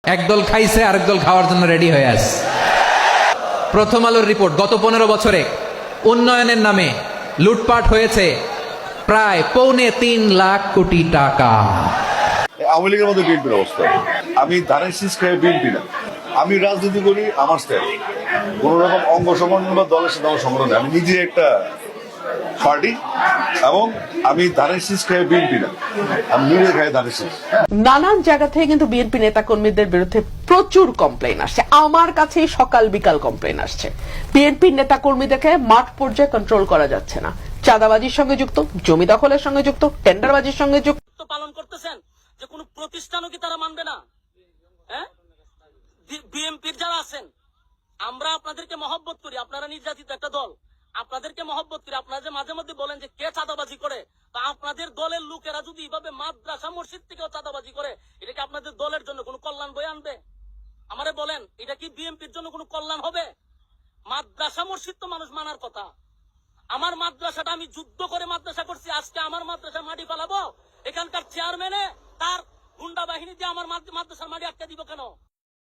একদল খাইছে, আরেক দল খাওয়ার জন্য রেডি হয়ে আছে। প্রথম আলোর রিপোর্ট, গত 15 বছরে উন্নয়নের নামে লুটপাট হয়েছে প্রায় 3.25 লাখ কোটি টাকা। আওয়ামী লীগের মধ্যে বিএনপির অবস্থা। আমি ধানের শীষ খেয়ে বিএনপি না, আমি রাজনীতি করি আমার স্টাইল। কোন রকম অঙ্গ সংগঠন বা দলের সাথে আমার সংগঠন নেই। আমি নিজে একটা পার্টি এবং আমি ধানের শীষ খেয়ে বিএনপি না, আমি নিজে খাই ধানের শীষ। নানান জায়গা থেকে কিন্তু বিএনপি নেতা কর্মীদের বিরুদ্ধে প্রচুর কমপ্লেইন আসছে। আমার কাছে সকাল বিকাল কমপ্লেইন আসছে। বিএনপি নেতা কর্মীদেরকে মাঠ পর্যায়ে কন্ট্রোল করা যাচ্ছে না। চাঁদাবাজির সঙ্গে যুক্ত, জমি দখলের সঙ্গে যুক্ত, টেন্ডারবাজির সঙ্গে যুক্ত পালন করতেছেন যে কোন প্রতিষ্ঠানও কি তারা মানবে না? হ্যাঁ, বিএনপির যারা আছেন, আমরা আপনাদেরকে মহব্বত করি, আপনারা নির্যাতিত একটা দল, আপনাদেরকে মহব্বত করি। আপনারা যে মাঝে মধ্যে বলেন যে কে চাঁদাবাজি করে, তা আপনাদের দলের লোকেরা যদি এইভাবে মাদ্রাসা মসজিদ থেকেও চাঁদাবাজি করে, এটা কি আপনাদের দলের জন্য কোনো কল্যাণ বয়ে আনবে? আমারে বলেন, এটা কি বিএনপির জন্য কোনো কল্যাণ হবে? মাদ্রাসা মসজিদ তো মানুষ মানার কথা। আমার মাদ্রাসাটা আমি যুদ্ধ করে মাদ্রাসা করছি, আজকে আমার মাদ্রাসা মাটি পালাবো? এখানকার চেয়ারম্যানে তার গুন্ডা বাহিনী দিয়ে আমার মাদ্রাসার মাটি আটকে দিব কেন?